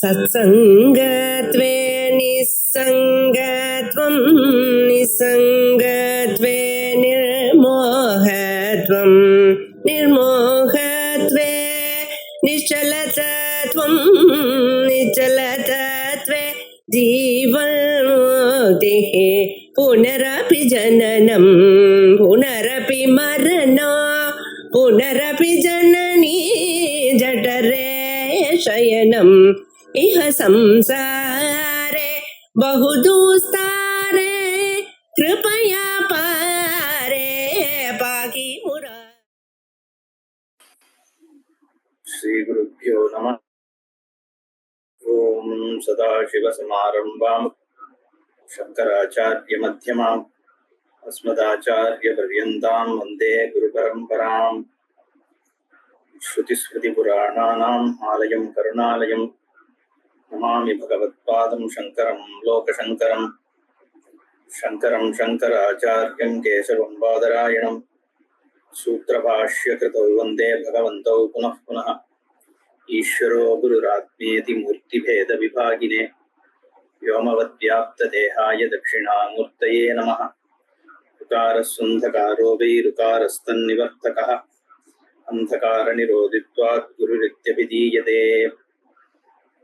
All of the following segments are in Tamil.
सत्सङ्गत्वे निस्सङ्गत्वं निस्सङ्गत्वे निर्मोहत्वं निर्मोहत्वे निश्चलतत्वं निश्चलतत्वे जीवन्मुक्तिः पुनरपि जननं पुनरपि मरणं पुनरपि जननी जठरे शयनम् इह संसारे बहुदुस्तारे कृपया पारे पाहि मुरा। श्री गुरुभ्यो नमः। ओम सदाशिवसमारम्भां शंकराचार्य मध्यमाम् अस्मदाचार्य पर्यन्तां वन्दे गुरुपरम्पराम्। श्रुतिस्मृतिपुराणानाम् आलयं करुणालयं नमामि भगवत्पादं शङ्करं लोकशङ्करं। शङ्करं शङ्कराचार्यं केशवं बादरायणं सूत्रभाष्यकृतौ वन्दे भगवन्तौ पुनः पुनः। ईश्वरो गुरुरात्मेति मूर्तिभेदविभागिने व्योमवद्व्याप्तदेहाय दक्षिणामूर्तये नमः। ऋकारस्सन्धकारो वै ऋकारस्तन्निवर्तकः अन्धकारनिरोधित्वात् गुरुरित्यभिधीयते।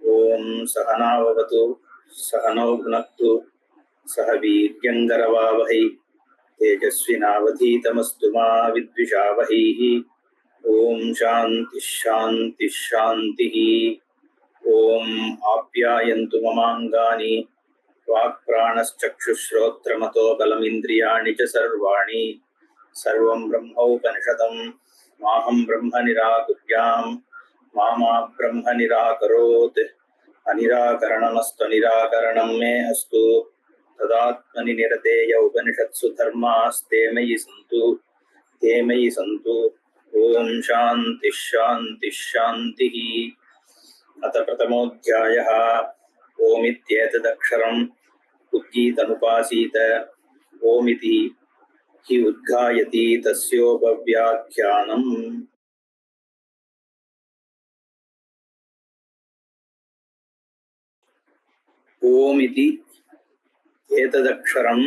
ॐ सहनाववतु सहनौ भुनक्तु सह वीर्यङ्करवावहै तेजस्विनावधीतमस्तु मा विद्विषावहैः। ओम शांति शांति शांति। ओम आप्यायन्तु ममाङ्गानि वाक्प्राणश्चक्षुश्रोत्रमतो बलमिन्द्रियाणि च सर्वाणि सर्वं ब्रह्मोपनिषदं माहं ब्रह्म निराकुर्याम् मा ब्रह्म निराकरोत्। अनिराकरणमस्तु निराकरणं मे अस्तु तदात्मनि निरतेय उपनिषत्सु धर्मास्ते मयि सन्तु। ओम शांति शांति शांति। अथ प्रथमोऽध्यायः। ओमित्येतदक्षरम् उद्गीतमुपासीत ओमिति हि उद्गायति तस्योपव्याख्यानम्। ओमिति एतदक्षरम्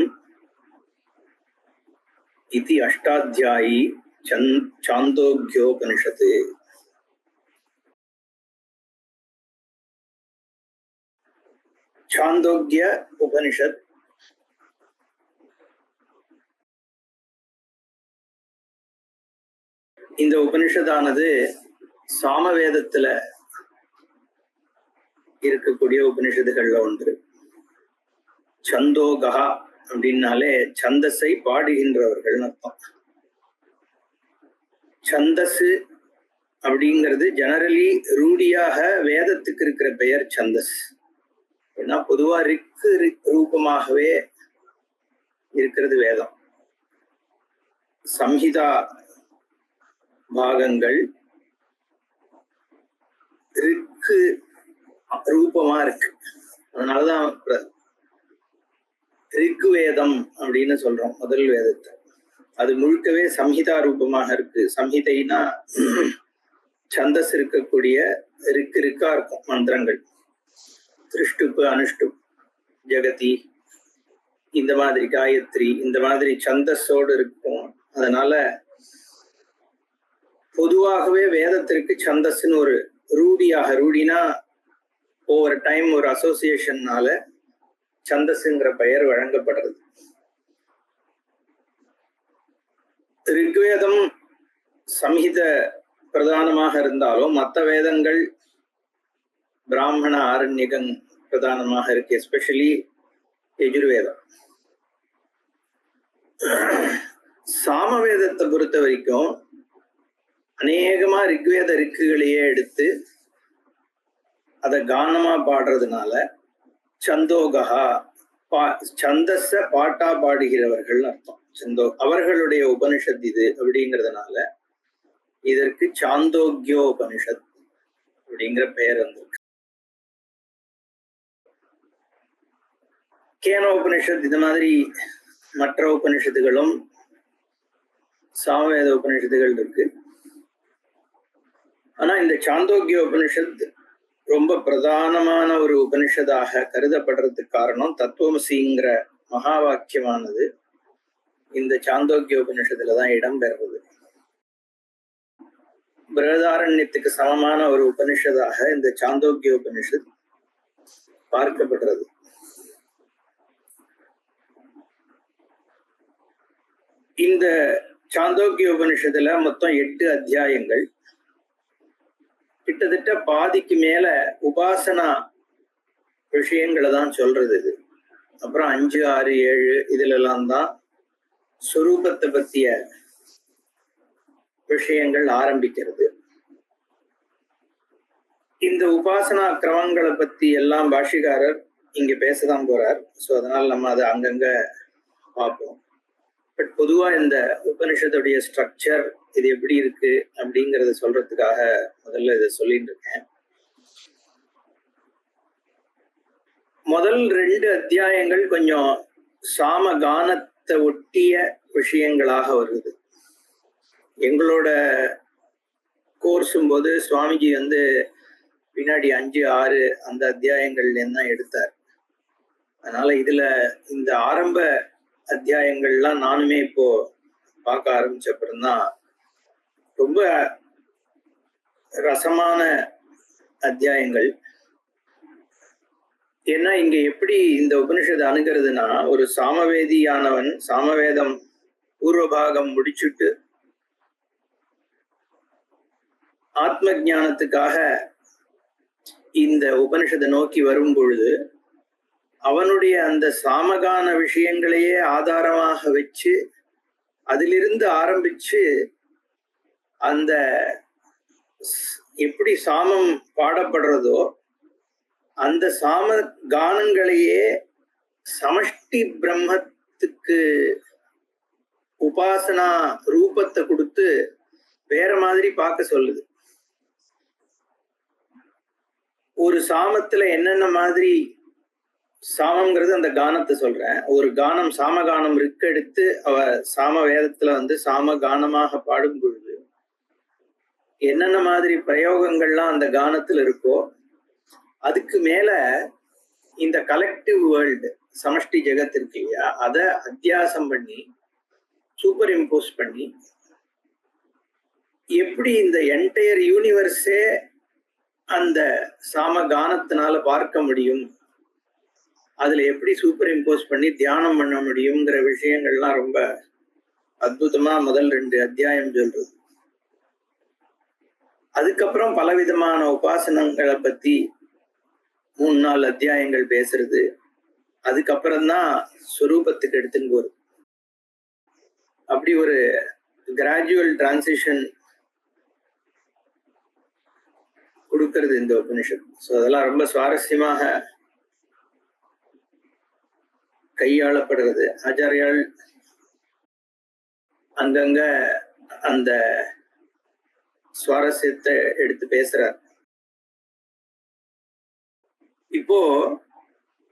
इति अष्टाध्यायी छान्दोग्योपनिषत्। छान्दोग्य उपनिषत् இந்த உபனிஷத்தானது சாமவேதத்துல இருக்கக்கூடிய உபனிஷத்துகள்ல ஒன்று. சந்தோகா அப்படின்னாலே சந்தஸை பாடுகின்றவர்கள் அர்த்தம். சந்தஸ் அப்படிங்கிறது ஜெனரலி ரூடியாக வேதத்துக்கு இருக்கிற பெயர் சந்தஸ். ஏன்னா பொதுவா ரிக்கு ரூபமாகவே இருக்கிறது வேதம். சம்ஹிதா பாகங்கள் ரிக்கு ரூபமா இருக்கு. அதனாலதான் ரிக்கு வேதம் அப்படின்னு சொல்றோம் முதல் வேதத்தை. அது முழுக்கவே சம்ஹிதா ரூபமாக இருக்கு. சம்ஹிதைனா சந்தஸ் இருக்கக்கூடிய ரிக்கா இருக்கும் மந்திரங்கள். திருஷ்டுப்பு அனுஷ்டுப் ஜெகதி இந்த மாதிரி காயத்ரி இந்த மாதிரி சந்தஸோடு இருக்கும். அதனால பொதுவாகவே வேதத்திற்கு சந்தஸ்ன்னு ஒரு ரூடினா ஓவர் டைம் ஒரு அசோசியேஷன்னால சந்தஸ்ங்கிற பெயர் வழங்கப்படுறது. ரிக்வேதம் சம்ஹித பிரதானமாக இருந்தாலும் மற்ற வேதங்கள் பிராமண ஆரண்யகம் பிரதானமாக இருக்கு. எஸ்பெஷலி யஜுர்வேதம். சாமவேதத்தை பொறுத்த வரைக்கும் அநேகமா ரிக்வேத ரிக்குகளையே எடுத்து அதை கானமா பாடுறதுனால சந்தோகா சந்தஸ பாட்டா பாடுகிறவர்கள் அர்த்தம். அவர்களுடைய உபனிஷத் இது அப்படிங்கிறதுனால இதற்கு சாந்தோக்கியோ உபனிஷத் அப்படிங்கிற பெயர் வந்திருக்கு. கேன உபனிஷத் இது மாதிரி மற்ற உபனிஷத்துகளும் சாமவேத உபனிஷத்துகள் இருக்கு. ஆனா இந்த சாந்தோக்கிய உபனிஷத் ரொம்ப பிரதானமான ஒரு உபனிஷதாக கருதப்படுறதுக்கு காரணம் தத்துவமசிங்கிற மகா வாக்கியமானது இந்த சாந்தோக்கிய உபனிஷத்துலதான் இடம்பெறுறது. பிரகதாரண்யத்துக்கு சமமான ஒரு உபனிஷதாக இந்த சாந்தோக்கிய உபனிஷத் பார்க்கப்படுறது. இந்த சாந்தோக்கிய உபனிஷத்துல மொத்தம் 8 அத்தியாயங்கள். கிட்டத்தட்ட பாதிக்கு மேல உபாசனா விஷயங்களை தான் சொல்றது இது. அப்புறம் 5, 6, 7 இதுல எல்லாம் தான் சுரூபத்தை பத்திய விஷயங்கள் ஆரம்பிக்கிறது. இந்த உபாசனா கிரமங்களை பத்தி எல்லாம் பாஷிகாரர் இங்க பேசதான் போறார். ஸோ அதனால நம்ம அதை அங்கங்க பார்ப்போம். பட் பொதுவா இந்த உபனிஷத்துடைய ஸ்ட்ரக்சர் இது எப்படி இருக்கு அப்படிங்கறத சொல்றதுக்காக முதல்ல இதை சொல்லிட்டு இருக்கேன். முதல் 2 அத்தியாயங்கள் கொஞ்சம் சாமகானத்தை ஒட்டிய விஷயங்களாக வருது. எங்களோட கோர்ஸும் போது சுவாமிஜி பின்னாடி 5, 6 அந்த அத்தியாயங்கள்ல தான் எடுத்தார். அதனால இதுல இந்த ஆரம்ப அத்தியாயங்கள்லாம் நானுமே இப்போ பார்க்க ஆரம்பிச்சப்பறம்தான் ரொம்ப ரசமான அத்தியாயங்கள். ஏன்னா இங்க எப்படி இந்த உபனிஷத்தை அணுகிறதுனா, ஒரு சாமவேதியானவன் சாமவேதம் பூர்வபாகம் முடிச்சுட்டு ஆத்ம ஞானத்துக்காக இந்த உபனிஷத்தை நோக்கி வரும் பொழுது அவனுடைய அந்த சாமகான விஷயங்களையே ஆதாரமாக வச்சு அதிலிருந்து ஆரம்பிச்சு அந்த எப்படி சாமம் பாடப்படுறதோ அந்த சாம கானங்களையே சமஷ்டி பிரம்மத்துக்கு உபாசனா ரூபத்தை கொடுத்து வேற மாதிரி பார்க்க சொல்லுது. ஒரு சாமத்துல என்னென்ன மாதிரி சாமம்ங்கிறது அந்த கானத்தை சொல்றேன். ஒரு கானம் சாமகானம் எடுத்து அவ சாம வேதத்துல சாம கானமாக பாடும் பொழுது என்னென்ன மாதிரி பிரயோகங்கள்லாம் அந்த கானத்துல இருக்கோ அதுக்கு மேல இந்த கலெக்டிவ் வேர்ல்டு சமஷ்டி ஜெகத் இருக்கு இல்லையா, அதை அத்தியாசம் பண்ணி சூப்பர் இம்போஸ் பண்ணி எப்படி இந்த என்டையர் யூனிவர்ஸே அந்த சாம கானத்தினால பார்க்க முடியும், அதுல எப்படி சூப்பர் இம்போஸ் பண்ணி தியானம் பண்ண முடியுங்கிற விஷயங்கள்லாம் ரொம்ப அற்புதமா முதல் 2 அத்தியாயம் சொல்றது. அதுக்கப்புறம் பலவிதமான உபாசனங்களை பத்தி 3-4 அத்தியாயங்கள் பேசுறது. அதுக்கப்புறம்தான் ஸ்வரூபத்துக்கு எடுத்துன்னு போறது. அப்படி ஒரு கிராஜுவல் டிரான்சிஷன் கொடுக்கறது இந்த உபனிஷத். ஸோ அதெல்லாம் ரொம்ப சுவாரஸ்யமாக கையாளப்படுறது. ஆச்சாரியால் அங்கங்க அந்த சுவாரஸ்யத்தை எடுத்து பேசுறார். இப்போ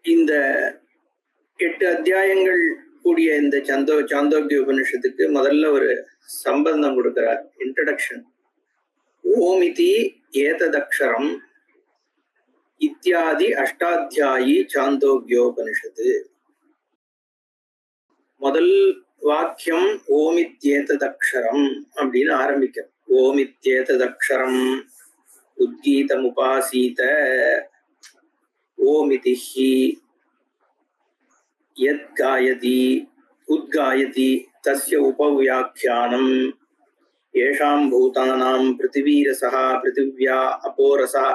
இந்த 8 அத்தியாயங்கள் கூடிய இந்த சாந்தோக்கிய உபனிஷத்துக்கு முதல்ல ஒரு சம்பந்தம் கொடுக்கிறார், இன்ட்ரடக்ஷன். ஓமிதி ஏததக்ஷரம் இத்தியாதி அஷ்டாத்தியாயி சாந்தோக்கியோபனிஷத்து. முதல் வாக்கியம் ஓமித்யேததக்ஷரம் அப்படின்னு ஆரம்பிக்கும். ஓமித்யேததக்ஷரம் உத்கீதம் உபாசீத ஓமிதிஹி யத் காயதி உத்காயதி தஸ்ய உபவ்யாக்கியானம் ஏஷாம் பூதானாம் பிருத்திவீரசः பிருத்திவ்யா அபோரசः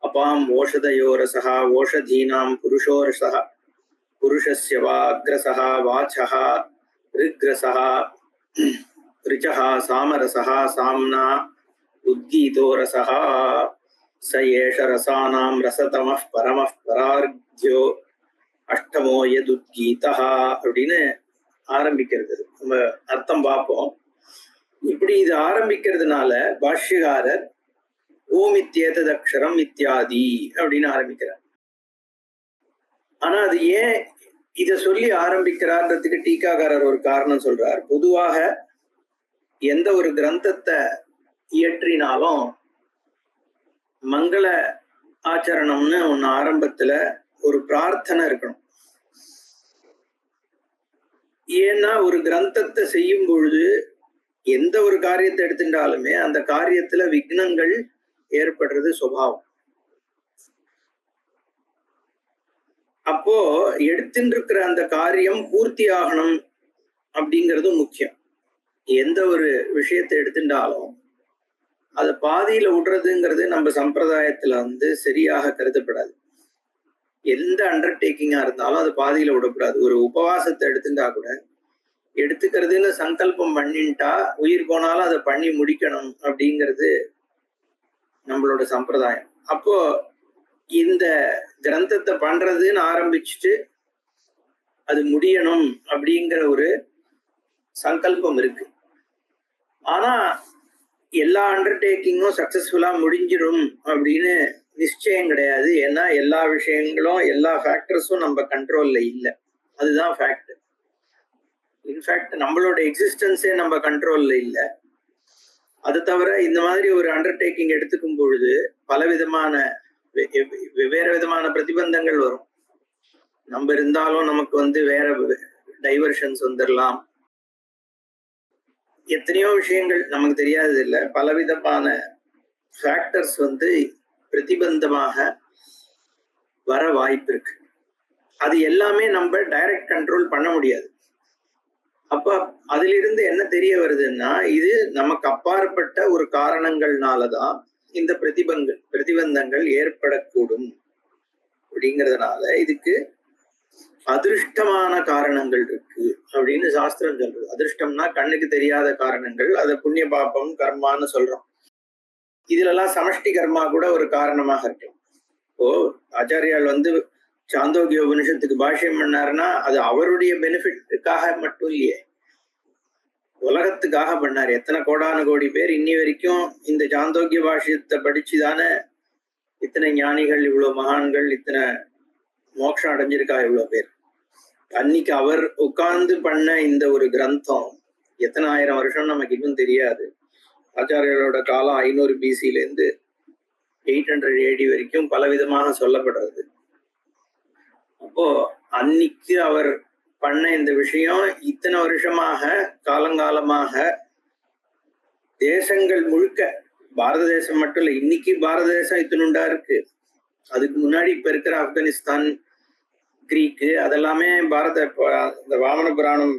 அபாம் ஓஷதயோரசः ஓஷதீனாம் புருஷோரசः புருஷஸ்ய வாக்ரசः வாசः ரிக்ரசः ரிச்சः சாமரசः சாம்னா உத்கீதோரசः ச ஏஷ ரசானாம் ரசதமः பரமः பரார்த்தியோ அஷ்டமோ யதுத்கீதः அப்படின்னு ஆரம்பிக்கிறது. நம்ம அர்த்தம் பார்ப்போம். இப்படி இது ஆரம்பிக்கிறதுனால பாஷ்யகாரர் ஓமித்யேததக்ஷரம் இத்தியாதி அப்படின்னு ஆரம்பிக்கிறார். ஆனா அது ஏன் இத சொல்லி ஆரம்பிக்கிறார்ன்றதுக்கு டீக்காக்காரர் ஒரு காரணம் சொல்றார். பொதுவாக எந்த ஒரு கிரந்தத்தை இயற்றினாலும் மங்கள ஆச்சரணம்னு ஒண்ணு ஆரம்பத்துல ஒரு பிரார்த்தனை இருக்கணும். ஏன்னா ஒரு கிரந்தத்தை செய்யும் பொழுது எந்த ஒரு காரியத்தை எடுத்துட்டாலுமே அந்த காரியத்துல விக்னங்கள் ஏற்படுறது சுபாவம். அப்போ எடுத்துட்டு இருக்கிற அந்த காரியம் பூர்த்தி ஆகணும் அப்படிங்கிறது முக்கியம். எந்த ஒரு விஷயத்தை எடுத்துட்டாலும் அதை பாதியில விடுறதுங்கிறது நம்ம சம்பிரதாயத்துல சரியாக கருதப்படாது. எந்த அண்டர்டேக்கிங்கா இருந்தாலும் அது பாதியில விடக்கூடாது. ஒரு உபவாசத்தை எடுத்துட்டா கூட எடுத்துக்கிறதுன்னு சங்கல்பம் பண்ணிட்டா உயிர் போனாலும் அதை பண்ணி முடிக்கணும் அப்படிங்கிறது நம்மளோட சம்பிரதாயம். அப்போ இந்த கிரந்தத்தை பண்றதுன்னு ஆரம்பிச்சுட்டு அது முடியணும் அப்படிங்கிற ஒரு சங்கல்பம் இருக்கு. ஆனா எல்லா அண்டர்டேக்கிங்கும் சக்சஸ்ஃபுல்லா முடிஞ்சிடும் அப்படின்னு நிச்சயம் கிடையாது. ஏன்னா எல்லா விஷயங்களும் எல்லா ஃபேக்டர்ஸும் நம்ம கண்ட்ரோல்ல இல்லை. அதுதான் ஃபேக்ட். இன்ஃபேக்ட் நம்மளோட எக்ஸிஸ்டன்ஸே நம்ம கண்ட்ரோல்ல இல்லை. அது தவிர இந்த மாதிரி ஒரு அண்டர்டேக்கிங் எடுத்துக்கும் பொழுது பலவிதமான வெவ்வேறு விதமான பிரதிபந்தங்கள் வரும். நம்ம இருந்தாலும் நமக்கு வேற டைவர்ஷன்ஸ் வந்துடலாம். எத்தனையோ விஷயங்கள் நமக்கு தெரியாது இல்லை. பலவிதமான ஃபேக்டர்ஸ் பிரதிபந்தமாக வர வாய்ப்பு இருக்கு. அது எல்லாமே நம்ம டைரக்ட் கண்ட்ரோல் பண்ண முடியாது. அப்ப அதிலிருந்து என்ன தெரிய வருதுன்னா, இது நமக்கு அப்பாற்பட்ட ஒரு காரணங்கள்னாலதான் இந்த பிரதிபந்தங்கள் ஏற்படக்கூடும் அப்படிங்கிறதுனால இதுக்கு அதிருஷ்டமான காரணங்கள் இருக்கு அப்படின்னு சாஸ்திரம் சொல்றது. அதிருஷ்டம்னா கண்ணுக்கு தெரியாத காரணங்கள். அதை புண்ணிய பாபம் கர்மான்னு சொல்றோம். இதுலலாம் சமஷ்டி கர்மா கூட ஒரு காரணமாக இருக்கும். இப்போ ஆச்சாரியால் சாந்தோக்கிய உபனிஷத்துக்கு பாஷ்யம் பண்ணாருன்னா அது அவருடைய பெனிஃபிட்டுக்காக மட்டும் இல்லையே, உலகத்துக்காக பண்ணார். எத்தனை கோடான கோடி பேர் இன்னி வரைக்கும் இந்த சாந்தோக்கிய பாஷ்யத்தை படிச்சுதானே இத்தனை ஞானிகள், இவ்வளவு மகான்கள், இத்தனை மோட்சம் அடைஞ்சிருக்கா இவ்வளவு பேர். அன்னைக்கு அவர் உட்கார்ந்து பண்ண இந்த ஒரு கிரந்தம் எத்தனை ஆயிரம் வருஷம் நமக்கு இன்னும் தெரியாது. ஆச்சாரியர்களோட காலம் 500 BC-லேருந்து 800 AD வரைக்கும் பலவிதமாக சொல்லப்படுறது. அப்போ அன்னைக்கு அவர் பண்ண இந்த விஷயம் இத்தனை வருஷமாக காலங்காலமாக தேசங்கள் முழுக்க, பாரத தேசம் மட்டும் இல்லை, இன்னைக்கு பாரத தேசம் இத்தனுண்டா இருக்கு. அதுக்கு முன்னாடி இப்ப இருக்கிற ஆப்கானிஸ்தான், கிரீக்கு, அதெல்லாமே இந்த வாமன புராணம்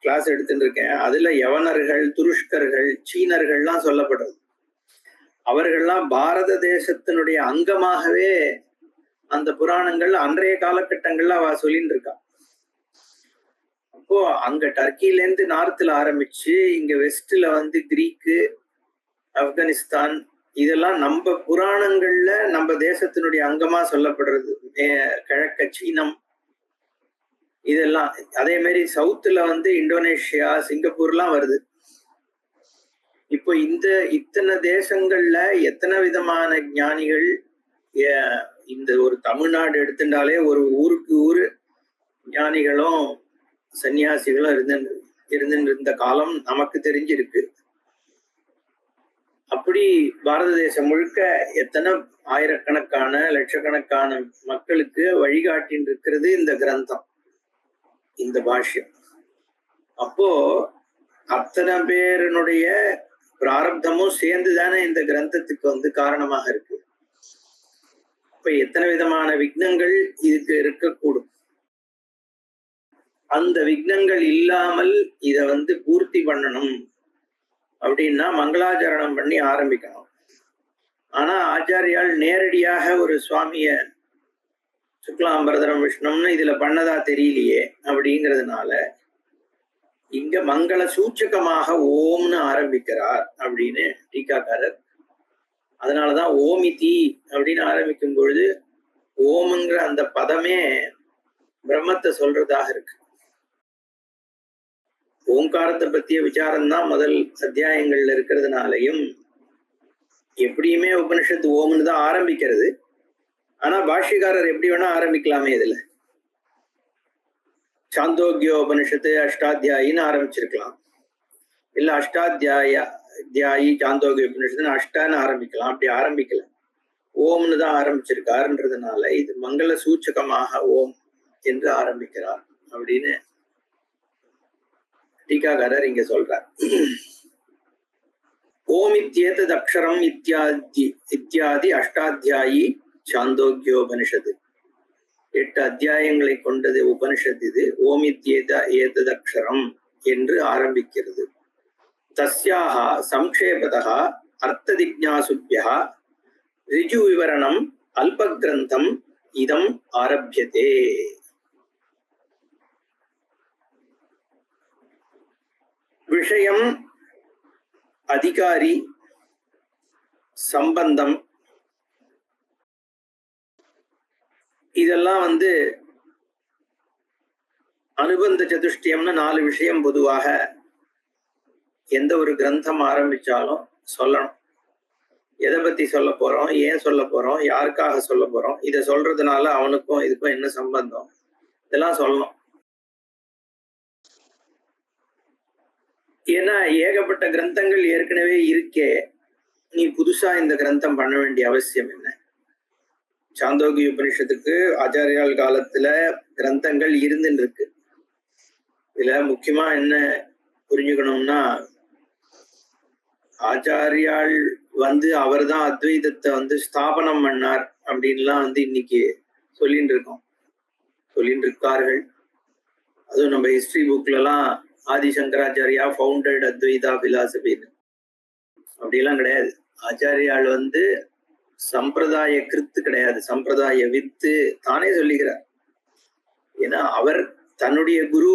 கிளாஸ் எடுத்துட்டு இருக்கேன். அதுல யவனர்கள், துருஷ்கர்கள், சீனர்கள்லாம் சொல்லப்படுறது. அவர்கள்லாம் பாரத தேசத்தினுடைய அங்கமாகவே அந்த புராணங்கள் அன்றைய காலகட்டங்கள்ல அவ சொல்லிட்டு இருக்கா. அப்போ அங்க டர்க்கிலேருந்து நார்த்ல ஆரம்பிச்சு இங்க வெஸ்ட்ல கிரீக்கு, ஆப்கானிஸ்தான், இதெல்லாம் நம்ம புராணங்கள்ல நம்ம தேசத்தினுடைய அங்கமா சொல்லப்படுறது. கிழக்க சீனம், இதெல்லாம். அதே மாதிரி சவுத்துல இந்தோனேஷியா, சிங்கப்பூர்லாம் வருது. இப்போ இத்தனை தேசங்கள்ல எத்தனை விதமான ஞானிகள், இந்த ஒரு தமிழ்நாடு எடுத்துட்டாலே ஒரு ஊருக்கு ஊரு ஞானிகளும் சன்னியாசிகளும் இருந்த காலம் நமக்கு தெரிஞ்சிருக்கு. அப்படி பாரத தேசம் முழுக்க எத்தனை ஆயிரக்கணக்கான லட்சக்கணக்கான மக்களுக்கு வழிகாட்டின் இருக்கிறது இந்த கிரந்தம், இந்த பாஷ்யம். அப்போ அத்தனை பேருடைய பிராரப்தமும் சேர்ந்துதானே இந்த கிரந்தத்துக்கு காரணமாக இருக்கு. இப்ப எத்தனை விதமான விக்னங்கள் இதுக்கு இருக்கக்கூடும். அந்த விக்னங்கள் இல்லாமல் இத பூர்த்தி பண்ணணும் அப்படின்னா மங்களாச்சரணம் பண்ணி ஆரம்பிக்கணும். ஆனா ஆச்சாரியால் நேரடியாக ஒரு சுவாமிய சுக்லாம்பரதரம் விஷ்ணும்னு இதுல பண்ணதா தெரியலையே அப்படிங்கிறதுனால இங்க மங்கள சூச்சகமாக ஓம்னு ஆரம்பிக்கிறார் அப்படின்னு டீகாக்காரர். அதனாலதான் ஓமிதி அப்படின்னு ஆரம்பிக்கும் பொழுது ஓம்ங்கிற அந்த பதமே பிரம்மத்தை சொல்றதாக இருக்கு. ஓங்காரத்தை பத்திய விசாரம் தான் முதல் அத்தியாயங்கள்ல இருக்கிறதுனாலையும் எப்படியுமே உபனிஷத்து ஓம்னு தான் ஆரம்பிக்கிறது. ஆனா பாஷ்யக்காரர் எப்படி வேணா ஆரம்பிக்கலாமே. இதுல சாந்தோக்கிய உபனிஷத்து அஷ்டாத்தியாயின்னு ஆரம்பிச்சிருக்கலாம், இல்ல அஷ்டாத்தியாயி சாந்தோக்கிய உபனிஷத்துன்னு அஷ்டான்னு ஆரம்பிக்கலாம். அப்படி ஆரம்பிக்கல. ஓம்னு தான் ஆரம்பிச்சிருக்காருன்றதுனால இது மங்கள சூச்சகமாக ஓம் என்று ஆரம்பிக்கிறார் அப்படின்னு டீகாகாரர் இங்க சொல்றார். ஓமித்யேதத் அக்ஷரம் இத்தியாதி அஷ்டாத்தியாயி சாந்தோக்கியோபனிஷத்து. 8 அத்தியாயங்களை கொண்டது உபனிஷத் இது. ஓமித்யேதத் அக்ஷரம் என்று ஆரம்பிக்கிறது. தஸ்யாக சம்க்ஷேபதः அர்த்த ஜிக்ஞாசுப்யः ரிஜு விவரணம் அல்பக்ரந்தம் இதம் ஆரப்யதே. விஷயம், அதிகாரி, சம்பந்தம் இதெல்லாம் அனுபந்த சதுஷ்டயம்னு 4 விஷயம் பொதுவாக எந்த ஒரு கிரந்தம் ஆரம்பிச்சாலும் சொல்லணும். எதை பத்தி சொல்ல போறோம், ஏன் சொல்ல போறோம், யாருக்காக சொல்ல போறோம், இதை சொல்றதுனால அவனுக்கும் இதுக்கும் என்ன சம்பந்தம், இதெல்லாம் சொல்லணும். ஏன்னா ஏகப்பட்ட கிரந்தங்கள் ஏற்கனவே இருக்கே, நீ புதுசா இந்த கிரந்தம் பண்ண வேண்டிய அவசியம் என்ன? சாந்தோக்கிய உபனிஷத்துக்கு ஆச்சாரியால் காலத்துல கிரந்தங்கள் இருந்துன்னு இருக்கு. இதுல முக்கியமா என்ன புரிஞ்சுக்கணும்னா, ஆச்சாரியால் அவர் தான் அத்வைதத்தை ஸ்தாபனம் பண்ணார் அப்படின்லாம் இன்னைக்கு சொல்லிட்டு இருக்கோம், சொல்லிட்டு இருக்கார்கள். அதுவும் நம்ம ஹிஸ்டரி புக்ல எல்லாம் ஆதிசங்கராச்சாரியா ஃபவுண்டட் அத்வைதா பிலாசபின்னு அப்படிலாம் கிடையாது. ஆச்சாரியால் சம்பிரதாய கிருத்து கிடையாது, சம்பிரதாய வித்து தானே சொல்லிக்கிறார். ஏன்னா அவர் தன்னுடைய குரு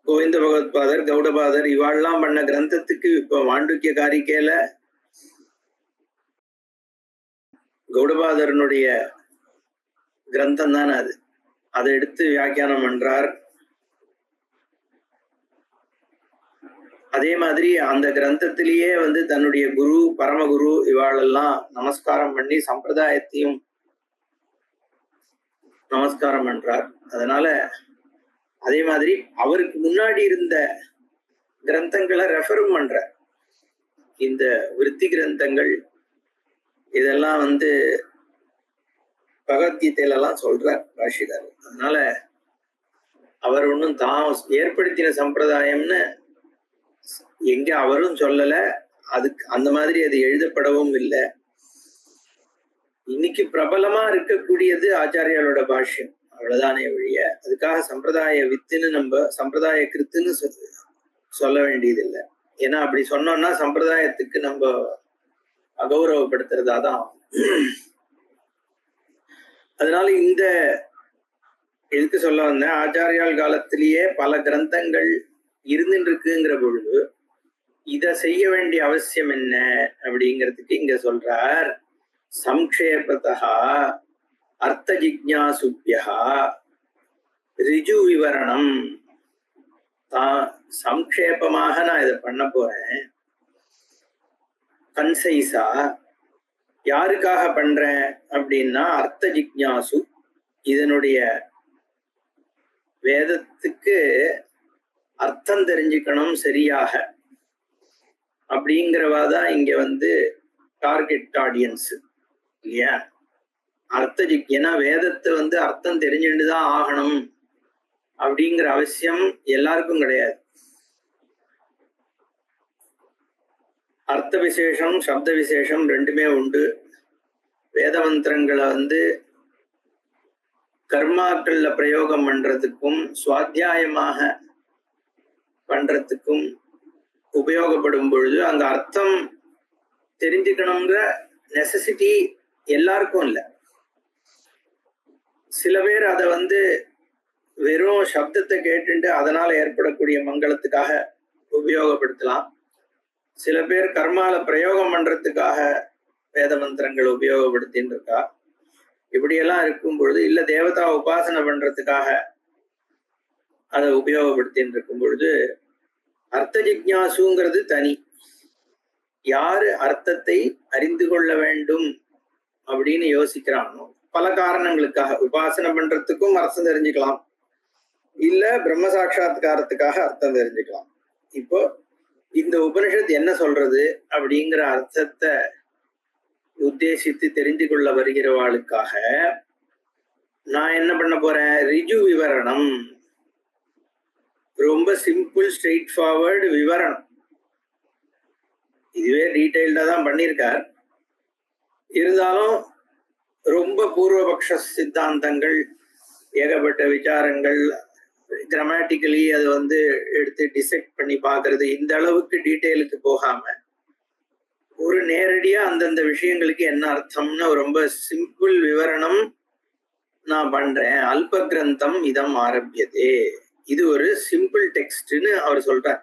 கோவிந்த பகவத்பாதர், கௌடபாதர் இவாள்லாம் பண்ண கிரந்தத்துக்கு இப்ப மாண்டூக்கிய காரிக்கையில கௌடபாதரனுடைய கிரந்தம் தானே அது. அதை எடுத்து வியாக்கியானம் பண்றார். அதே மாதிரி அந்த கிரந்தத்திலேயே தன்னுடைய குரு, பரமகுரு இவாளெல்லாம் நமஸ்காரம் பண்ணி சம்பிரதாயத்தையும் நமஸ்காரம் பண்றார். அதனால அதே மாதிரி அவருக்கு முன்னாடி இருந்த கிரந்தங்களை ரெஃபரும் பண்ற. இந்த விருத்தி கிரந்தங்கள் இதெல்லாம் பகவத்கீதையில எல்லாம் சொல்றார் பாஷிகார். அதனால அவர் ஒன்றும் தான் ஏற்படுத்தின சம்பிரதாயம்னு எங்க அவரும் சொல்லல, அதுக்கு அந்த மாதிரி அது எழுதப்படவும் இல்லை. இன்னைக்கு பிரபலமா இருக்கக்கூடியது ஆச்சாரியாலோட பாஷ்யம், அவ்வளவுதானே ஒழிய அதுக்காக சம்பிரதாய வித்துன்னு நம்ம சம்பிரதாய கிருத்துன்னு சொல்ல வேண்டியதில்லை. ஏன்னா அப்படி சொன்னோம்னா சம்பிரதாயத்துக்கு நம்ம அகௌரவப்படுத்துறதாதான். அதனால இந்த எதுக்கு சொல்ல வந்தேன், ஆச்சாரியால் காலத்திலேயே பல கிரந்தங்கள் இருந்துட்டு இருக்குங்கிற பொழுது இத செய்ய வேண்டிய அவசியம் என்ன அப்படிங்கிறதுக்கு இங்க சொல்றார். சம்க்ஷேபதா அர்த்த ஜிக்ஞாசுப்யா ரிஜு விவரணம். சம்க்ஷேபமாக நான் இதை பண்ண போறேன், கன்சைஸா. யாருக்காக பண்றேன் அப்படின்னா அர்த்த ஜிக்ஞாசு, இதனுடைய வேதத்துக்கு அர்த்தம் தெரிஞ்சுக்கணும் சரியாக அப்படிங்கிறவாதான் இங்க டார்கெட் ஆடியன்ஸ் இல்லையா. ஏன்னா வேதத்தை அர்த்தம் தெரிஞ்சுட்டுதான் ஆகணும் அப்படிங்கிற அவசியம் எல்லாருக்கும் கிடையாது. அர்த்த விசேஷம், சப்த விசேஷம் ரெண்டுமே உண்டு. வேத மந்திரங்களை கர்மாக்கள்ல பிரயோகம் பண்றதுக்கும் சுவாத்தியாயமாக பண்றதுக்கும் உபயோகப்படும் பொழுது அங்க அர்த்தம் தெரிஞ்சுக்கணுங்கிற நெசசிட்டி எல்லாருக்கும் இல்லை. சில பேர் அதை வெறும் சப்தத்தை கேட்டுட்டு அதனால ஏற்படக்கூடிய மங்களத்துக்காக உபயோகப்படுத்தலாம். சில பேர் கர்மால பிரயோகம் பண்றதுக்காக வேத மந்திரங்களை உபயோகப்படுத்தின்னு இருக்கா. இப்படியெல்லாம் இருக்கும் பொழுது, இல்ல தேவதா உபாசனை பண்றதுக்காக அதை உபயோகப்படுத்தின்னு இருக்கும் பொழுது அர்த்த ஜிக்ஞாசுங்கிறது தனி. யாரு அர்த்தத்தை அறிந்து கொள்ள வேண்டும் அப்படின்னு யோசிக்கிறானோ, பல காரணங்களுக்காக உபாசனை பண்றதுக்கும் அர்த்தம் தெரிஞ்சுக்கலாம், இல்ல பிரம்ம சாட்சாத்காரத்துக்காக அர்த்தம் தெரிஞ்சுக்கலாம். இப்போ இந்த உபனிஷத் என்ன சொல்றது அப்படிங்கிற அர்த்தத்தை உத்தேசித்து தெரிந்து கொள்ள வருகிறவாளுக்காக நான் என்ன பண்ண போறேன், ரிஜு விவரணம், ரொம்ப சிம்பிள் ஸ்ட்ரெயிட் ஃபார்வர்டு விவரணம். இதுவே டீட்டெயில்டா தான் பண்ணியிருக்கார். இருந்தாலும் ரொம்ப பூர்வபக்ஷ சித்தாந்தங்கள், ஏகப்பட்ட விசாரங்கள், கிராமட்டிக்கலி அது வந்து எடுத்து டிசெக்ட் பண்ணி பார்க்கறது, இந்த அளவுக்கு டீட்டெயிலுக்கு போகாம ஒரு நேரடியா அந்தந்த விஷயங்களுக்கு என்ன அர்த்தம்னு ரொம்ப சிம்பிள் விவரணம் நான் பண்றேன். அல்ப கிரந்தம் இதம் ஆரம்பியதே, இது ஒரு சிம்பிள் டெக்ஸ்ட்னு அவர் சொல்றார்.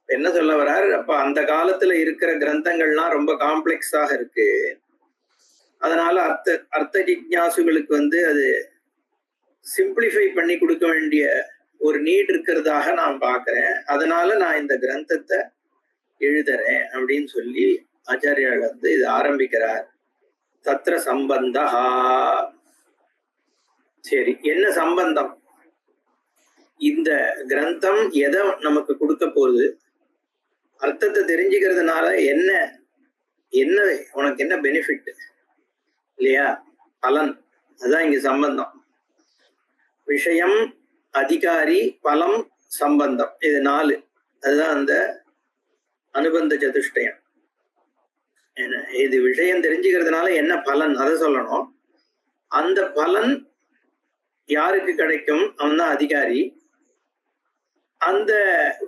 என்ன சொல்ல வர்றார், அப்ப அந்த காலத்துல இருக்கிற கிரந்தங்கள்லாம் ரொம்ப காம்ப்ளெக்ஸாக இருக்கு, அதனால அர்த்த ஜிக்ஞாசுகளுக்கு வந்து அது சிம்பிளிஃபை பண்ணி கொடுக்க வேண்டிய ஒரு நீட் இருக்கிறதாக நான் பார்க்கிறேன், அதனால நான் இந்த கிரந்தத்தை எழுதுறேன் அப்படின்னு சொல்லி ஆச்சாரியால் வந்து இது ஆரம்பிக்கிறார். தத்ர சம்பந்தா. சரி, என்ன சம்பந்தம்? இந்த கிரந்தம் எதை நமக்கு கொடுக்க போகுது, அர்த்தத்தை தெரிஞ்சுக்கிறதுனால என்ன என்ன உனக்கு என்ன பெனிஃபிட் இல்லையா, பலன், அதுதான் இங்க சம்பந்தம். விஷயம், அதிகாரி, பலம், சம்பந்தம், இது 4. அதுதான் அந்த அனுபந்த சதுஷ்டயம். இது விஷயம் தெரிஞ்சுக்கிறதுனால என்ன பலன் அதை சொல்லணும். அந்த பலன் யாருக்கு கிடைக்கும், அவன் தான் அதிகாரி. அந்த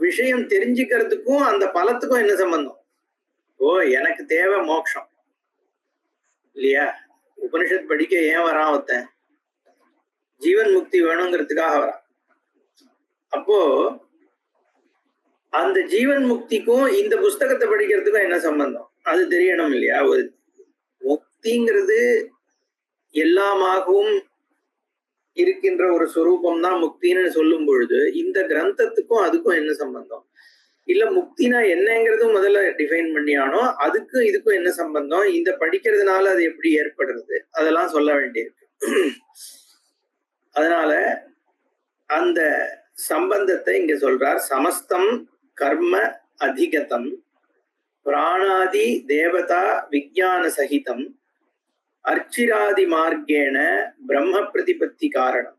விஷயம் தெரிஞ்சுக்கிறதுக்கும் அந்த பலத்துக்கும் என்ன சம்பந்தம்? ஓ, எனக்கு தேவை மோட்சம் இல்லையா, உபனிஷத் படிக்க ஏன் வரான் ஒருத்தன், ஜீவன் முக்தி வேணுங்கிறதுக்காக வரான். அப்போ அந்த ஜீவன் முக்திக்கும் இந்த புஸ்தகத்தை படிக்கிறதுக்கும் என்ன சம்பந்தம், அது தெரியணும் இல்லையா. ஒரு முக்திங்கிறது எல்லாமாகவும் இருக்கின்ற ஒரு சொரூபம் தான் முக்தின்னு சொல்லும் பொழுது இந்த கிரந்தத்துக்கும் அதுக்கும் என்ன சம்பந்தம், இல்ல முக்தினா என்னங்கிறதும் முதல்ல டிஃபைன் பண்ணியானோ, அதுக்கும் இதுக்கும் என்ன சம்பந்தம், இந்த படிக்கிறதுனால அது எப்படி ஏற்படுறது, அதெல்லாம் சொல்ல வேண்டியிருக்கு. அதனால அந்த சம்பந்தத்தை இங்க சொல்றார். சமஸ்தம் கர்ம அதிகதம் பிராணாதி தேவதா விஞ்ஞான சகிதம் அர்ச்சிராதி மார்க்கேண பிரம்ம பிரதிபத்தி காரணம்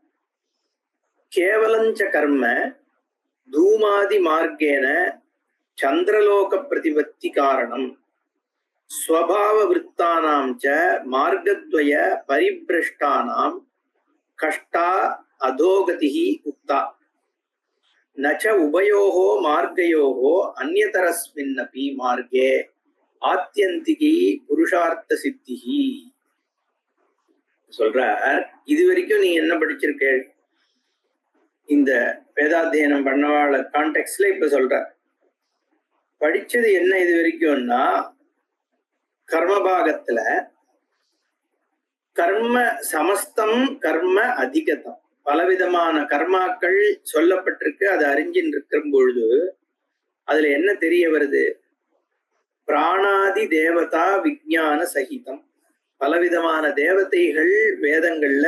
கேவலஞ்ச கர்ம தூமாதி மார்க்கேண சந்திரலோக பிரதிபத்தி காரணம் ஸ்வபாவ விருத்தானாம் ச மார்க்கத்வய பரிபிரஷ்டானாம் கஷ்டா அதோகதிஹி உக்தா நச்ச உபயோகோ மார்க்கயோகோ அந்யதரஸ்மின்னபி மார்க்கே ஆத்யந்திகி புருஷார்த்த சித்திஹி சொல்றார். இது வரைக்கும் நீ என்ன படிச்சிருக்க, இந்த வேதாத்தியனம் பண்ணவாள கான்டெக்ட்ல இப்ப சொல்ற படிச்சது என்ன இது வரைக்கும்னா, கர்மபாகத்துல கர்ம சமஸ்தம் கர்ம அதிகதம், பலவிதமான கர்மாக்கள் சொல்லப்பட்டிருக்கு. அது அறிஞ்சின்னு இருக்கும் பொழுது அதுல என்ன தெரிய வருது, பிராணாதி தேவதா விஞ்ஞான சகிதம், பலவிதமான தேவதைகள் வேதங்கள்ல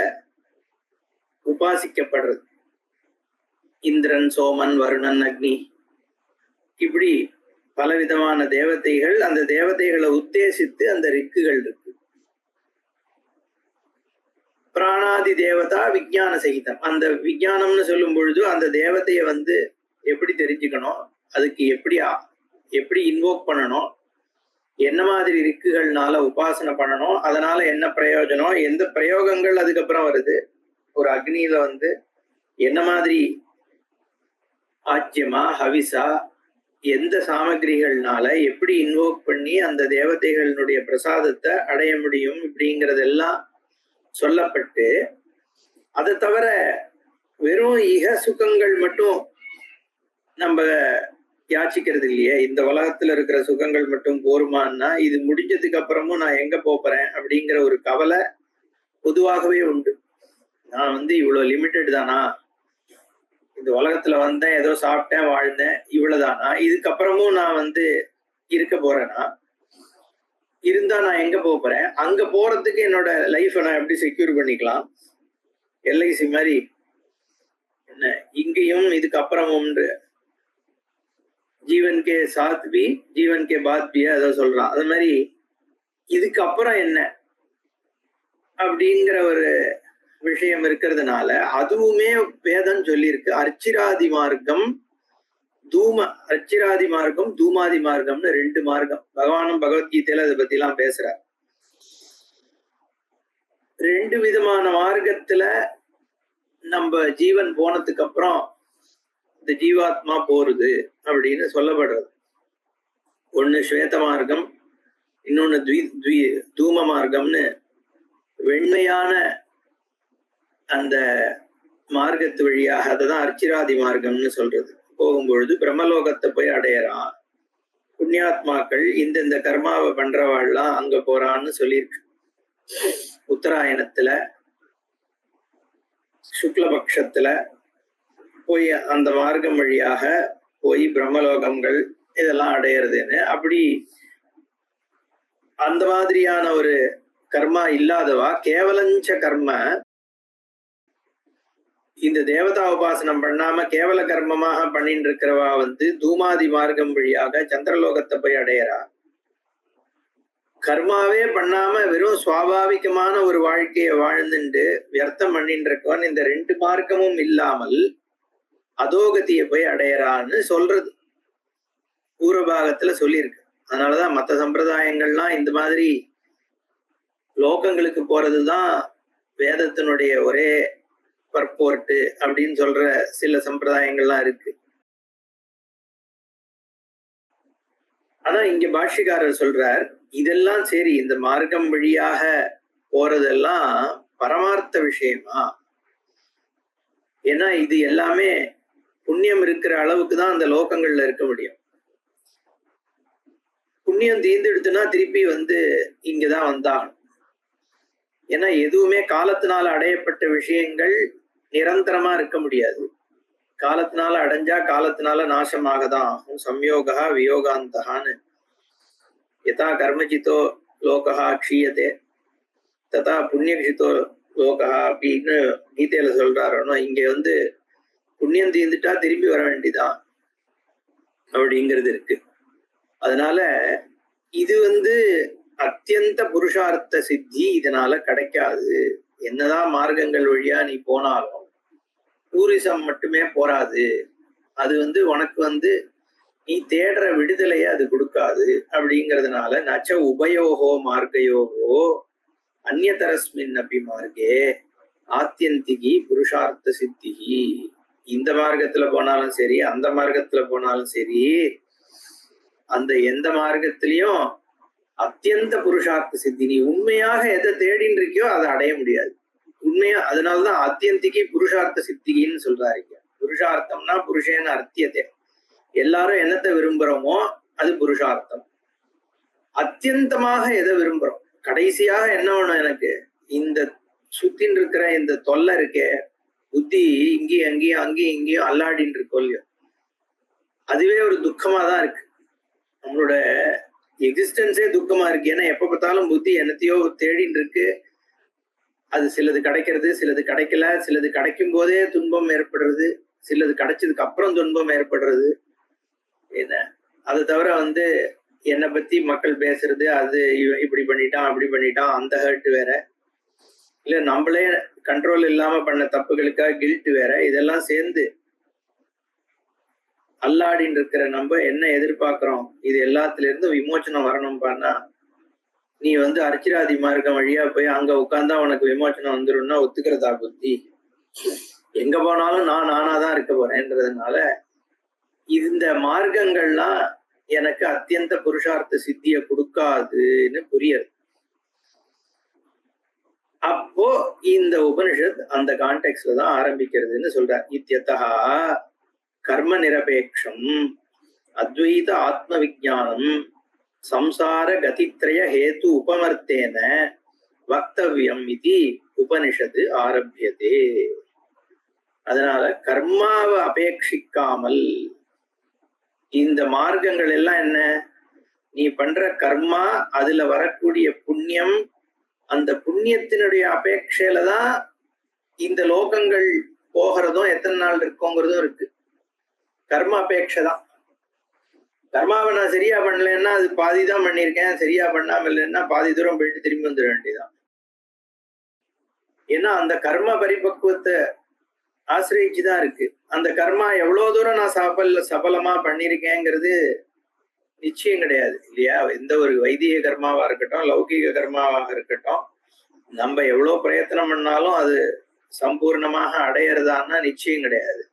உபாசிக்கப்படுறது. இந்திரன், சோமன், வருணன், அக்னி, இப்படி பலவிதமான தேவதைகள், அந்த தேவதைகளை உத்தேசித்து அந்த ரிக்குகள் இருக்கு. பிராணாதி தேவதா விஞ்ஞான சகிதம், அந்த விஞ்ஞானம்னு சொல்லும் பொழுது அந்த தேவதையை வந்து எப்படி தெரிஞ்சுக்கணும், அதுக்கு எப்படி இன்வோக் பண்ணணும், என்ன மாதிரி ரிக்குகள்னால உபாசனை பண்ணணும், அதனால என்ன பிரயோஜனம், எந்த பிரயோகங்கள் அதுக்கப்புறம் வருது, ஒரு அக்னியில வந்து என்ன மாதிரி ஆஜ்யமா ஹவிசா எந்த சாமகிரிகள்னால எப்படி இன்வோக் பண்ணி அந்த தேவதைகளுடைய பிரசாதத்தை அடைய முடியும், இப்படிங்கிறதெல்லாம் சொல்லப்பட்டு, அதை தவிர வெறும் இக சுகங்கள் மட்டும் நம்ம யாச்சிக்கிறது இல்லையே, இந்த உலகத்துல இருக்கிற சுகங்கள் மட்டும் போருமான்னா இது முடிஞ்சதுக்கு அப்புறமும் நான் எங்க போறேன் அப்படிங்கிற ஒரு கவலை பொதுவாகவே உண்டு. நான் வந்து இவ்வளவு லிமிட்டட் தானா, இந்த உலகத்துல வந்தேன், ஏதோ சாப்பிட்டேன், வாழ்ந்தேன், இவ்வளவுதானா, இதுக்கப்புறமும் நான் வந்து இருக்க போறேனா, இருந்தா நான் எங்க போறேன், அங்க போறதுக்கு என்னோட லைஃபை நான் எப்படி செக்யூர் பண்ணிக்கலாம், எல்ஐசி மாதிரி என்ன இங்கேயும் இதுக்கு அப்புறமும் ஜீவன்கே சாத் பி ஜீவன்கே பாத் பி அதை சொல்றான். அது மாதிரி இதுக்கு அப்புறம் என்ன அப்படிங்கிற ஒரு விஷயம் இருக்கிறதுனால அதுவுமே வேதம் சொல்லியிருக்கு. அர்ச்சிராதி மார்க்கம் அர்ச்சிராதி மார்க்கம் தூமாதி மார்க்கம்னு 2 மார்க்கம். பகவானும் பகவத்கீதையில அதை பத்தி எல்லாம் பேசுறார். 2 விதமான மார்க்கத்துல நம்ம ஜீவன் போனதுக்கு அப்புறம் இந்த ஜீவாத்மா போறது அப்படின்னு சொல்லப்படுறது. ஒண்ணு ஸ்வேத மார்க்கம், இன்னொன்னு தூம மார்க்கம்னு வெண்மையான அந்த மார்க்கத்து வழியாக, அதுதான் அர்ச்சிராதி மார்க்கம்னு சொல்றது. போகும்பொழுது பிரம்மலோகத்தை போய் அடையறான். புண்ணியாத்மாக்கள் இந்த கர்மாவை பண்றவாள்லாம் அங்க போறான்னு சொல்லியிருக்கு. உத்தராயணத்துல சுக்லபக்ஷத்துல போய் அந்த மார்க்கம் வழியாக போய் பிரம்மலோகங்கள் இதெல்லாம் அடையிறதுன்னு, அப்படி அந்த மாதிரியான ஒரு கர்மா இல்லாதவா கேவலஞ்ச கர்ம, இந்த தேவதா உபாசனம் பண்ணாம கேவல கர்மமாக பண்ணிட்டு இருக்கிறவா தூமாதி மார்க்கம் வழியாக சந்திரலோகத்தை போய் அடையறா. கர்மாவே பண்ணாம வெறும் சுவாபாவிகமான ஒரு வாழ்க்கையை வாழ்ந்துட்டு வியர்த்தம் பண்ணிட்டு இருக்கவன் இந்த 2 மார்க்கமும் இல்லாமல் அதோகதியை போய் அடையறான்னு சொல்றது பூர்வபாகத்துல சொல்லியிருக்கு. அதனாலதான் மற்ற சம்பிரதாயங்கள்லாம் இந்த மாதிரி லோகங்களுக்கு போறதுதான் வேதத்தினுடைய ஒரே பர்போர்ட் அப்படின்னு சொல்ற சில சம்பிரதாயங்கள்லாம் இருக்கு. ஆனா இங்க பாஷ்யக்காரர் சொல்றார், இதெல்லாம் சரி, இந்த மார்க்கம் வழியாக போறதெல்லாம் பரமார்த்த விஷயமா? ஏன்னா இது எல்லாமே புண்ணியம் இருக்கிற அளவுக்கு தான் அந்த லோகங்கள்ல இருக்க முடியும். புண்ணியம் தீர்ந்துடுத்துனா திருப்பி இங்கதான் வந்தாகணும். ஏன்னா எதுவுமே காலத்தினால அடையப்பட்ட விஷயங்கள் நிரந்தரமா இருக்க முடியாது. காலத்தினால அடைஞ்சா காலத்தினால நாசமாகதான் ஆகும். சம்யோகா வியோகாந்தகான்னு யதா கர்மஜித்தோ லோகா க்ஷீயத்தே ததா புண்ணியக்ஷித்தோ லோகா அப்படின்னு கீதையில சொல்றாருன்னா, இங்க புண்ணியம் தீர்ந்துட்டா திரும்பி வர வேண்டிதான் அப்படிங்கிறது இருக்கு. அதனால இது அத்தியந்த புருஷார்த்த சித்தி இதனால கிடைக்காது. என்னதான் மார்க்கங்கள் வழியா நீ போனாலும் டூரிசம் மட்டுமே போராது. அது உனக்கு நீ தேடுற விடுதலையை அது கொடுக்காது. அப்படிங்கிறதுனால நச்ச உபயோகோ மார்க்கையோகோ அந்நியதரஸ்மின் அப்படி மார்க்கே ஆத்தியந்திகி புருஷார்த்த சித்திகி. இந்த மார்க்கத்துல போனாலும் சரி, அந்த மார்க்கத்துல போனாலும் சரி, அந்த எந்த மார்க்கத்திலையும் அத்தியந்த புருஷார்த்த சித்தி, நீ உண்மையாக எதை தேடின்னு இருக்கியோ அதை அடைய முடியாது. உண்மையா அதனாலதான் ஆத்தியந்திக்கு புருஷார்த்த சித்திகின்னு சொல்றாருங்க. புருஷார்த்தம்னா புருஷேன்னு அர்த்தியத்தை, எல்லாரும் என்னத்தை விரும்புறோமோ அது புருஷார்த்தம். அத்தியந்தமாக எதை விரும்புறோம், கடைசியாக என்ன வேணும், எனக்கு இந்த சுத்தின்னு இருக்கிற இந்த தொல்லை இருக்கே, புத்தி இங்கேயும் அங்கேயும் அங்கேயும் இங்கேயும் அல்லாடின்னு இருக்கோம் இல்லையோ, அதுவே ஒரு துக்கமா தான் இருக்கு. நம்மளோட எக்ஸிஸ்டன்ஸே துக்கமா இருக்கு. ஏன்னா எப்ப பார்த்தாலும் புத்தி என்னத்தையோ தேடின்னு இருக்கு. அது சிலது கிடைக்கிறது, சிலது கிடைக்கல, சிலது கிடைக்கும் போதே துன்பம் ஏற்படுறது, சிலது கிடைச்சதுக்கு அப்புறம் துன்பம் ஏற்படுறது. என்ன அதை தவிர என்னை பத்தி மக்கள் பேசுறது, அது இப்படி பண்ணிட்டான் அப்படி பண்ணிட்டான், அந்த ஹர்ட் வேற, இல்ல நம்மளே கண்ட்ரோல் இல்லாம பண்ண தப்புகளுக்காக கில்ட் வேற, இதெல்லாம் சேர்ந்து அல்லாடின்னு இருக்கிற நம்ம என்ன எதிர்பார்க்கிறோம், இது எல்லாத்துல இருந்து விமோச்சனம் வரணும் பாருனா, நீ அர்ச்சிராதி மார்க்கம் வழியா போய் அங்க உட்கார்ந்தா உனக்கு விமோச்சனம் வந்துரும்னா ஒத்துக்கிறதா புத்தி? எங்க போனாலும் நான் நானாதான் இருக்க போறேன்றதுனால இந்த மார்க்கங்கள்லாம் எனக்கு அத்தியந்த புருஷார்த்த சித்திய கொடுக்காதுன்னு புரியுது. அப்போ இந்த உபனிஷத் அந்த கான்டெக்ட்ல தான் ஆரம்பிக்கிறதுன்னு சொல்றார். இத்யதா கர்ம நிரபேட்சம் அத்வைத ஆத்ம விஜானம் சம்சார கதித்ரய ஹேத்து உபமர்த்தேன வக்தவ்யம் இது உபனிஷத்து ஆரம்பியதே. அதனால கர்மாவை அபேட்சிக்காமல் இந்த மார்க்கங்கள் எல்லாம் என்ன, நீ பண்ற கர்மா, அதுல வரக்கூடிய புண்ணியம், அந்த புண்ணியத்தினுடைய அபேட்சையில தான் இந்த லோகங்கள் போகிறதும் எத்தனை நாள் இருக்குங்கிறதும் இருக்கு. கர்ம அபேட்சை தான். கர்மாவை நான் சரியா பண்ணலன்னா அது பாதி தான் பண்ணியிருக்கேன், சரியா பண்ணாம இல்லைன்னா பாதி தூரம் போயிட்டு திரும்பி வந்துட வேண்டியதான். ஏன்னா அந்த கர்ம பரிபக்குவத்தை ஆசிரியிச்சுதான் இருக்கு. அந்த கர்மா எவ்வளவு தூரம் நான் சபலமா பண்ணிருக்கேங்கிறது நிச்சயம் கிடையாது இல்லையா? எந்த ஒரு வைதிக கர்மாவா இருக்கட்டும், லௌகிக கர்மாவாக இருக்கட்டும், நம்ம எவ்வளவு பிரயத்தனம் பண்ணாலும் அது சம்பூர்ணமாக அடையறதான்னா நிச்சயம் கிடையாது.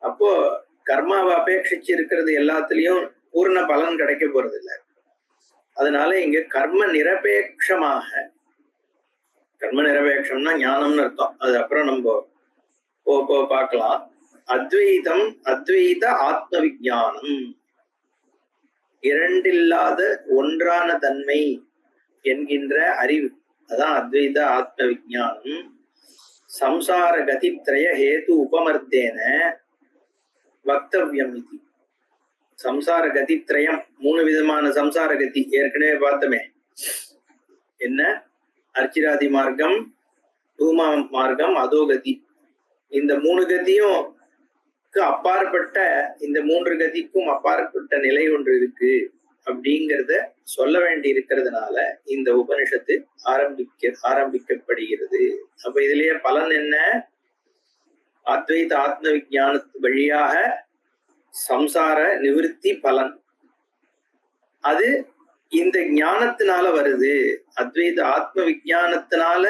அப்போ கர்மாவை அபேட்சிச்சு இருக்கிறது எல்லாத்துலயும் பூர்ண பலன் கிடைக்க போறது இல்லை. அதனால இங்க கர்ம நிரபேட்சமாக, கர்ம நிரபேட்சம்னா ஞானம்னு அர்த்தம், அது அப்புறம் நம்ம போ பார்க்கலாம். அத்வைதம், அத்வைத ஆத்ம விஞ்ஞானம், இரண்டில்லாத ஒன்றான தன்மை என்கின்ற அறிவு, அதான் அத்வைத ஆத்ம விஞ்ஞானம். சம்சார கதித்ரய ஹேது உபமர்த்தேன வக்தவ்யம் இது. சம்சார கதித்ரயம், 3 விதமான சம்சார கதி ஏற்கனவே பார்த்தோமே. என்ன? அர்ச்சிராதி மார்க்கம், தூமா மார்க்கம், அதோகதி. இந்த 3 கதியும் அப்பாற்பட்ட, இந்த 3 கதிக்கும் அப்பாற்பட்ட நிலை ஒன்று இருக்கு அப்படிங்கிறத சொல்ல வேண்டி இருக்கிறதுனால இந்த உபனிஷத்து ஆரம்பிக்கப்படுகிறது. அப்ப இதுலயே பலன் என்ன? அத்வைத ஆத்ம விஞ்ஞானத்து வழியாக சம்சார நிவிருத்தி பலன், அது இந்த ஞானத்தினால வருது. அத்வைத ஆத்ம விஞ்ஞானத்தினால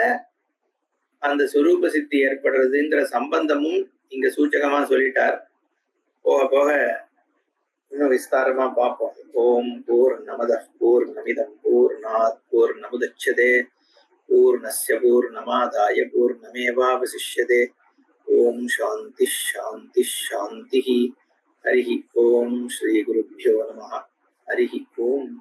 அந்த சுரூப சித்தி ஏற்படுறதுங்கிற சம்பந்தமும் இங்க சூச்சகமா சொல்லிட்டார். போக போக இன்னும் விஸ்தாரமா பார்ப்போம். ஓம் பூர்ணமத பூர்ணமிதம் பூர்ணாத் பூர்ணமுதச்யதே பூர்ணஸ்ய பூர்ணமாதாய பூர்ணமேவாவசிஷ்யதே. ஓம் சாந்தி சாந்தி சாந்தி. ஹரி ஓம். ஸ்ரீ குருப்யோ நமः. ஹரி ஓம்.